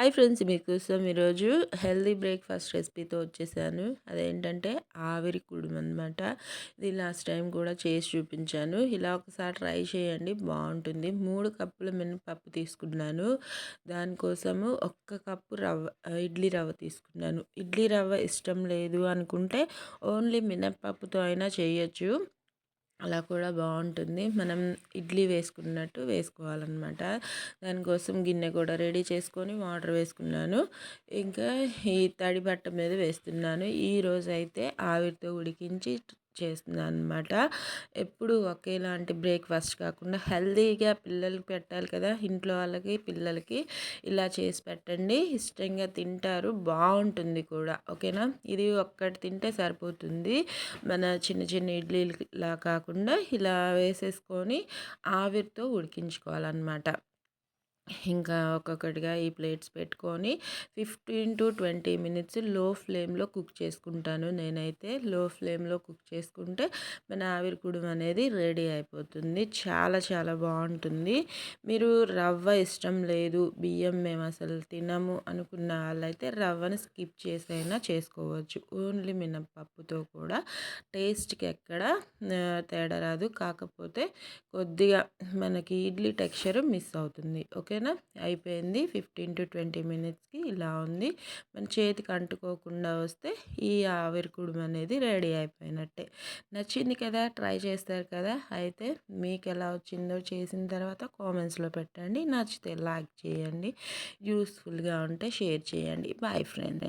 Hi friends, మీకోసం ఈరోజు healthy breakfast రెసిపీతో వచ్చేసాను. అదేంటంటే ఆవిరి కుడుము అనమాట. ఇది లాస్ట్ టైం కూడా చేసి చూపించాను. ఇలా ఒకసారి ట్రై చేయండి, బాగుంటుంది. 3 కప్పుల మినపప్పు తీసుకున్నాను. దానికోసము 1 కప్పు ఇడ్లీ రవ్వ తీసుకున్నాను. ఇడ్లీ రవ్వ ఇష్టం లేదు అనుకుంటే ఓన్లీ మినపప్పుతో అయినా చేయొచ్చు. అలా కూడా బాగుంటుంది. మనం ఇడ్లీ వేసుకున్నట్టు వేసుకోవాలన్నమాట. దానికోసం గిన్నె కూడా రెడీ చేసుకొని వాటర్ వేసుకున్నాను. ఇంకా ఈ తడి బట్ట మీద వేస్తున్నాను. ఈరోజు అయితే ఆవిరితో ఉడికించి చేస్తున్నాను అనమాట. ఎప్పుడు ఒకేలాంటి బ్రేక్ఫాస్ట్ కాకుండా హెల్తీగా పిల్లలకి పెట్టాలి కదా, ఇంట్లో వాళ్ళకి పిల్లలకి ఇలా చేసి పెట్టండి. ఇష్టంగా తింటారు, బాగుంటుంది కూడా. ఓకేనా, ఇది ఒక్కటి తింటే సరిపోతుంది. మన చిన్న చిన్న ఇడ్లీలా కాకుండా ఇలా వేసేసుకొని ఆవిరితో ఉడికించుకోవాలన్నమాట. ఇంకా ఒక్కొక్కటిగా ఈ ప్లేట్స్ పెట్టుకొని 15 to 20 మినిట్స్ లో ఫ్లేమ్లో కుక్ చేసుకుంటాను. నేనైతే లో ఫ్లేమ్లో కుక్ చేసుకుంటే మన ఆవిరి కుడుము అనేది రెడీ అయిపోతుంది. చాలా చాలా బాగుంటుంది. మీరు రవ్వ ఇష్టం లేదు, బియ్యం మేము అసలు తినము అనుకున్న వాళ్ళైతే రవ్వను స్కిప్ చేసైనా చేసుకోవచ్చు. ఓన్లీ మినపప్పుతో కూడా టేస్ట్కి ఎక్కడ తేడా రాదు. కాకపోతే కొద్దిగా మనకి ఇడ్లీ టెక్స్చర్ మిస్ అవుతుంది. ఓకేనా, అయిపోయింది. 15 to 20 మినిట్స్కి ఇలా ఉంది. మన చేతికి అంటుకోకుండా వస్తే ఈ ఆవిరి కుడుము అనేది రెడీ అయిపోయినట్టే. నచ్చింది కదా, ట్రై చేస్తారు కదా. అయితే మీకు ఎలా వచ్చిందో చేసిన తర్వాత కామెంట్స్లో పెట్టండి. నచ్చితే లైక్ చేయండి, యూస్ఫుల్గా ఉంటే షేర్ చేయండి. Boy friend.